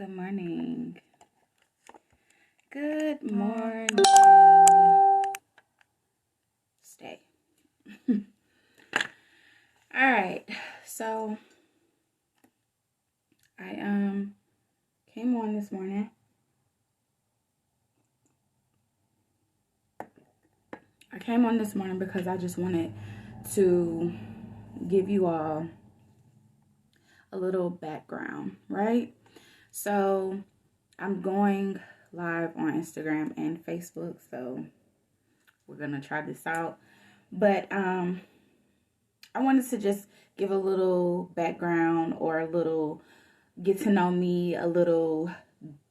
Good morning. Good morning. Stay. All right. So I came on this morning. I came on this morning because I just wanted to give you all a little background, right? So I'm going live on Instagram and Facebook, so we're gonna try this out. But I wanted to just give a little background or a little get to know me a little.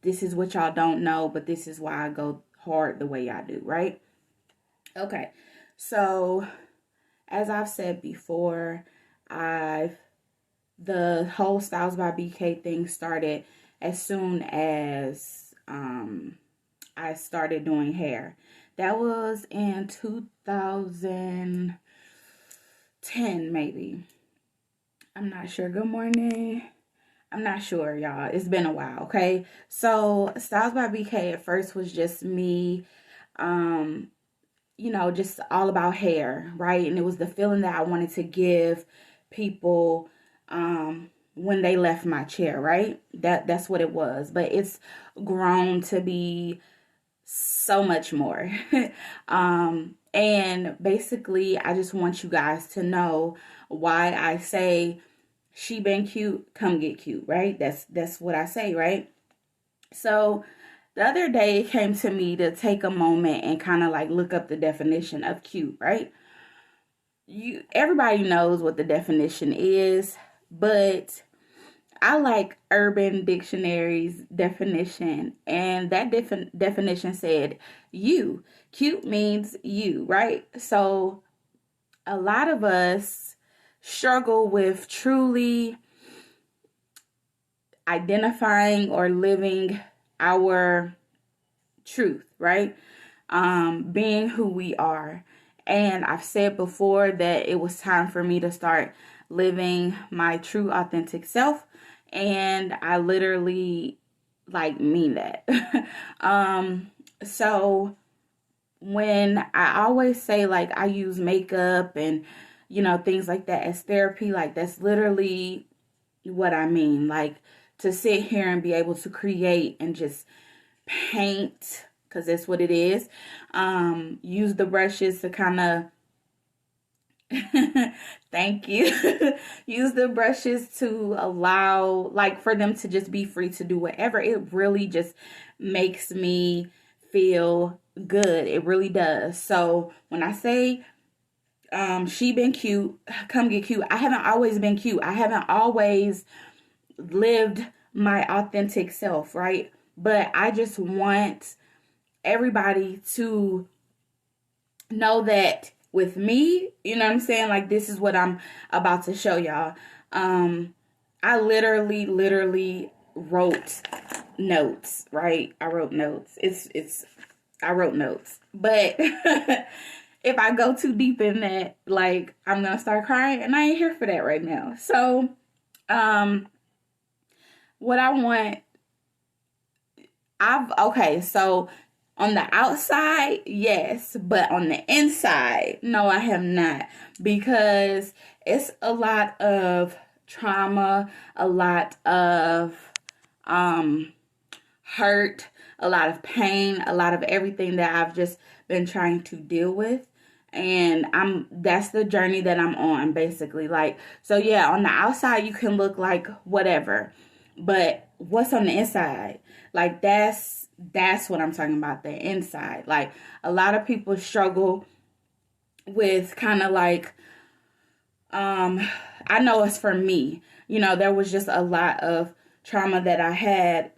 This is what y'all don't know, but this is why I go hard the way I do, right? Okay. So, as I've said before, the whole Styles by BK thing started as soon as I started doing hair. That was in 2010, maybe. I'm not sure. Good morning. I'm not sure, y'all. It's been a while, okay? So, Styles by BK at first was just me, just all about hair, right? And it was the feeling that I wanted to give people when they left my chair, right? That's what it was. But it's grown to be so much more. And basically, I just want you guys to know why I say she been cute, come get cute, right? That's what I say, right? So the other day it came to me to take a moment and kind of like look up the definition of cute, right? Everybody knows what the definition is, but I like Urban Dictionary's definition, and that definition said you. Cute means you, right? So a lot of us struggle with truly identifying or living our truth, right? Being who we are. And I've said before that it was time for me to start living my true authentic self. And I literally mean that. So when I always say I use makeup and things like that as therapy, that's literally what I mean. To sit here and be able to create and just paint, because that's what it is. Use the brushes to kind of thank you. Use the brushes to allow for them to just be free to do whatever. It really just makes me feel good. It really does. So when I say she been cute, come get cute, I haven't always been cute. I haven't always lived my authentic self, right? But I just want everybody to know that with me, you know what I'm saying? This is what I'm about to show y'all. I literally wrote notes, right? I wrote notes. I wrote notes. But if I go too deep in that, I'm going to start crying, and I ain't here for that right now. So, what I want, so on the outside, yes, but on the inside, no, I have not, because it's a lot of trauma, a lot of hurt, a lot of pain, a lot of everything that I've just been trying to deal with. And that's the journey that I'm on, basically. So yeah, on the outside you can look like whatever, but what's on the inside? That's what I'm talking about, the inside. A lot of people struggle with kind of I know it's for me. There was just a lot of trauma that I had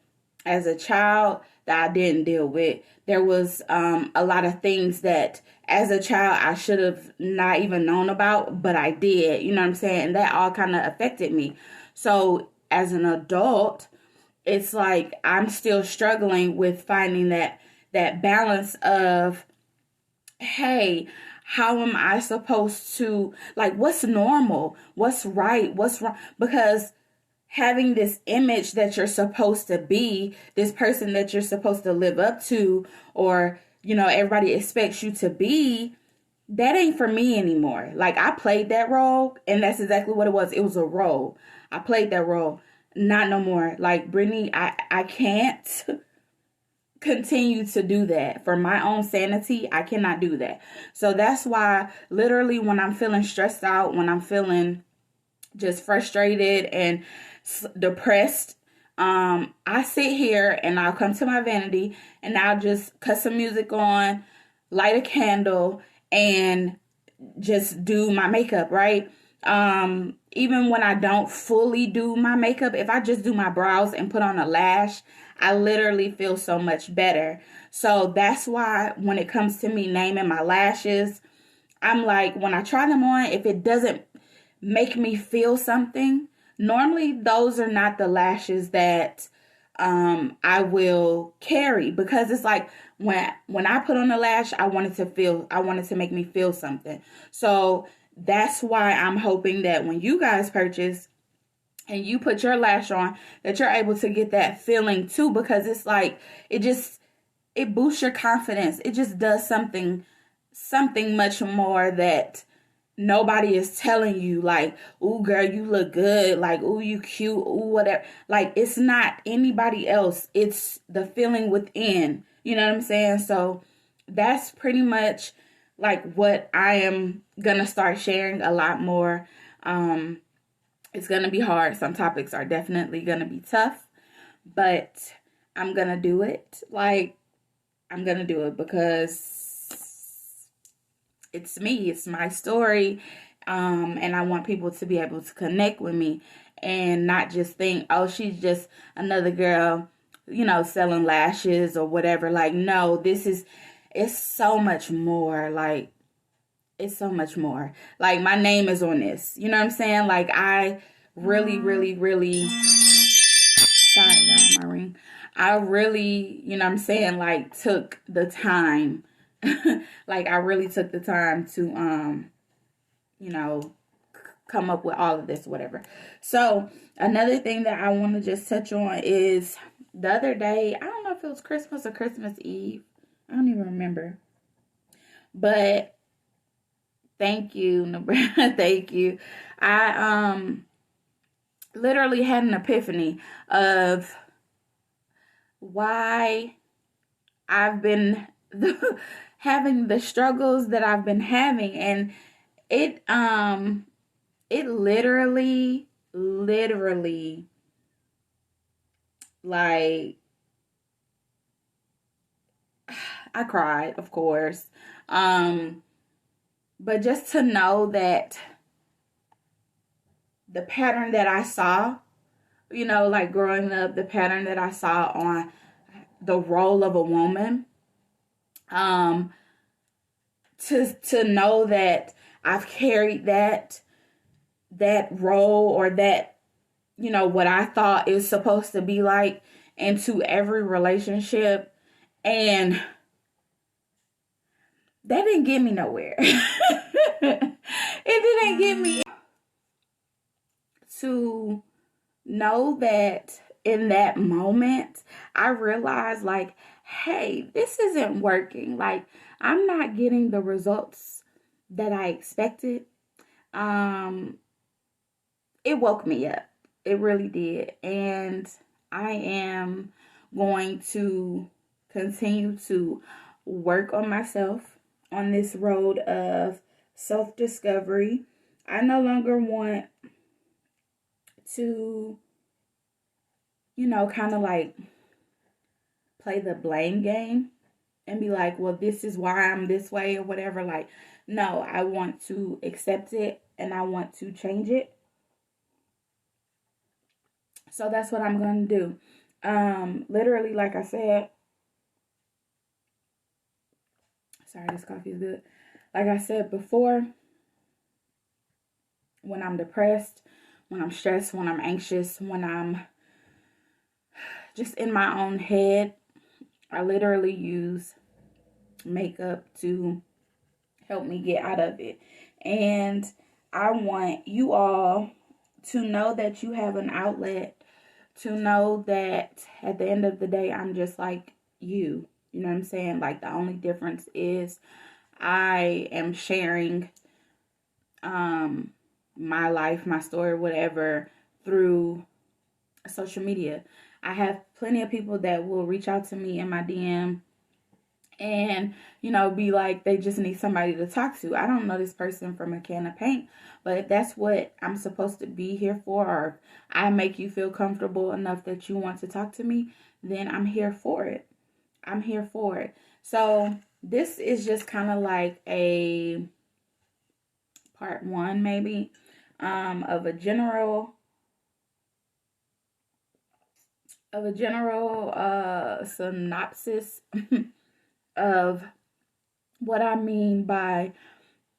as a child that I didn't deal with. There was a lot of things that as a child I should have not even known about, but I did, you know what I'm saying? And that all kind of affected me. So as an adult, it's I'm still struggling with finding that balance of, hey, how am I supposed to, what's normal? What's right? What's wrong? Because having this image that you're supposed to be, this person that you're supposed to live up to, or, you know, everybody expects you to be, that ain't for me anymore. Like, I played that role, and that's exactly what it was. It was a role. I played that role. Not no more. Like, Brittany, I can't continue to do that. For my own sanity, I cannot do that. So that's why, literally, when I'm feeling stressed out, when I'm feeling just frustrated and depressed, I sit here and I'll come to my vanity and I'll just cut some music on, light a candle, and just do my makeup, right? Even when I don't fully do my makeup, if I just do my brows and put on a lash, I literally feel so much better. So that's why when it comes to me naming my lashes, I'm like, when I try them on, if it doesn't make me feel something, normally those are not the lashes that I will carry, because it's like when I put on a lash, I wanted to make me feel something. So that's why I'm hoping that when you guys purchase and you put your lash on, that you're able to get that feeling too, because it's like it boosts your confidence. It just does something much more that nobody is telling you, like, ooh, girl, you look good, like, ooh, you cute, ooh, whatever. Like, it's not anybody else. It's the feeling within. You know what I'm saying? So that's pretty much like what I am gonna start sharing a lot more. It's gonna be hard. Some topics are definitely gonna be tough, but I'm gonna do it. Like, I'm gonna do it because it's me, it's my story, and I want people to be able to connect with me and not just think, oh, she's just another girl, you know, selling lashes or whatever. Like, no, it's so much more. Like, it's so much more. Like, my name is on this, you know what I'm saying? Like, I really, really, really, sorry, y'all, my ring. I really, you know what I'm saying, like, took the time. Like, I really took the time to, you know, come up with all of this, whatever. So, another thing that I want to just touch on is the other day, I don't know if it was Christmas or Christmas Eve. I don't even remember. But thank you, Nebraska. Thank you. I literally had an epiphany of why I've been having the struggles that I've been having, and it literally like, I cried, of course. But just to know that the pattern that I saw, you know, like growing up, the pattern that I saw on the role of a woman, to know that I've carried that role, or that, you know, what I thought is supposed to be like, into every relationship, and that didn't get me nowhere. It didn't get me to know that in that moment, I realized, like, hey, this isn't working. Like, I'm not getting the results that I expected. It woke me up. It really did. And I am going to continue to work on myself on this road of self-discovery. I no longer want to, you know, kind of like play the blame game and be like, well, this is why I'm this way or whatever. Like, no, I want to accept it and I want to change it. So that's what I'm going to do. Literally, like I said, sorry, this coffee is good. Like I said before, when I'm depressed, when I'm stressed, when I'm anxious, when I'm just in my own head, I literally use makeup to help me get out of it. And I want you all to know that you have an outlet, to know that at the end of the day, I'm just like you. You know what I'm saying? Like, the only difference is I am sharing my life, my story, whatever, through social media. I have plenty of people that will reach out to me in my DM and, you know, be like, they just need somebody to talk to. I don't know this person from a can of paint, but if that's what I'm supposed to be here for, or I make you feel comfortable enough that you want to talk to me, then I'm here for it. I'm here for it. So this is just kind of like a part one, maybe, of a general synopsis of what I mean by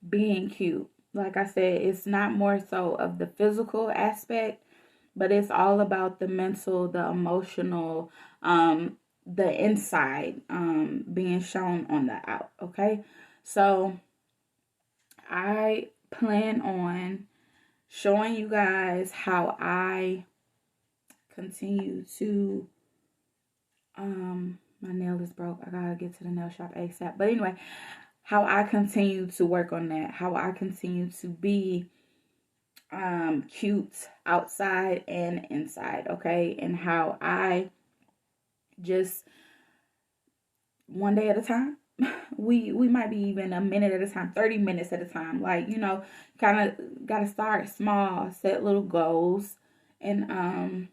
being cute. Like I said, it's not more so of the physical aspect, but it's all about the mental, the emotional, the inside, being shown on the out. Okay, so I plan on showing you guys how I continue to my nail is broke. I gotta get to the nail shop ASAP. But anyway, how I continue to work on that, how I continue to be cute outside and inside, okay? And how I just one day at a time, we might be even a minute at a time, 30 minutes at a time, like, you know, kind of got to start small, set little goals, and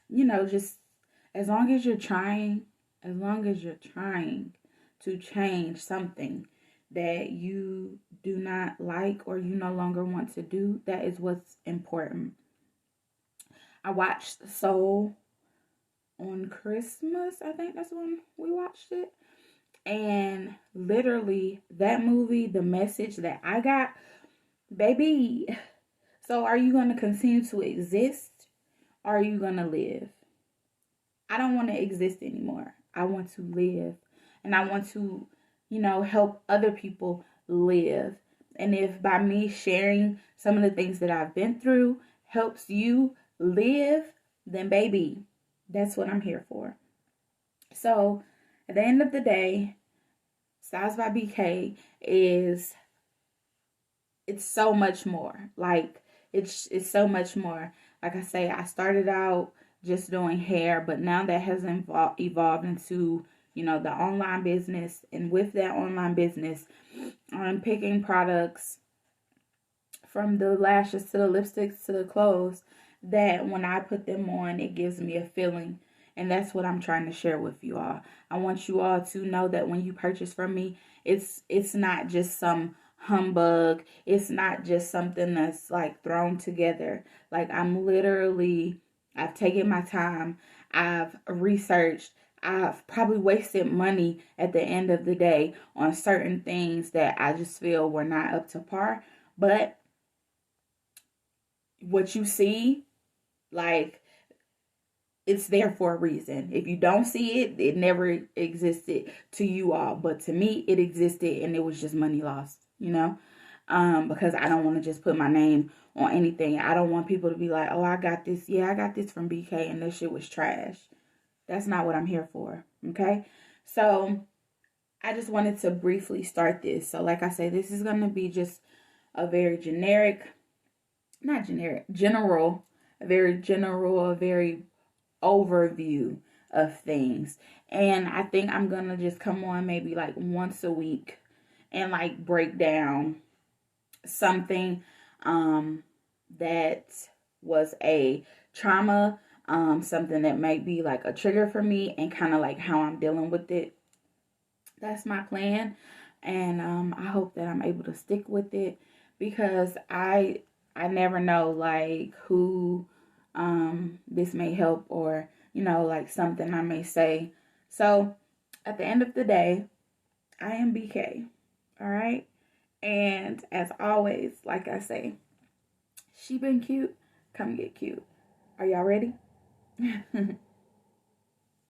you know, just as long as you're trying, to change something that you do not like or you no longer want to do, that is what's important. I watched Soul on Christmas. I think that's when we watched it. And literally, that movie, the message that I got, baby. So, are you going to continue to exist? Or are you going to live? I don't want to exist anymore. I want to live. And I want to, you know, help other people live. And if by me sharing some of the things that I've been through helps you live, then baby, that's what I'm here for. So at the end of the day, Styles by BK is, it's so much more. Like, it's so much more. Like I say, I started out just doing hair, but now that has evolved into, you know, the online business. And with that online business, I'm picking products from the lashes to the lipsticks to the clothes that when I put them on, it gives me a feeling. And that's what I'm trying to share with you all. I want you all to know that when you purchase from me, it's not just some humbug. It's not just something that's like thrown together. Like, I've taken my time. I've researched. I've probably wasted money at the end of the day on certain things that I just feel were not up to par. But what you see, like, it's there for a reason. If you don't see it, it never existed to you all. But to me, it existed, and it was just money lost, you know? Because I don't want to just put my name on anything. I don't want people to be like, oh, I got this. Yeah, I got this from BK, and this shit was trash. That's not what I'm here for, okay? So I just wanted to briefly start this. So like I say, this is going to be just a very general, a very overview of things. And I think I'm going to just come on maybe like once a week and like break down something that was a trauma, something that might be like a trigger for me, and kind of like how I'm dealing with it. That's my plan. And I hope that I'm able to stick with it, because I never know like who this may help, or, you know, like something I may say. So at the end of the day, I am BK. All right. And as always, like I say, she been cute, come get cute. Are y'all ready?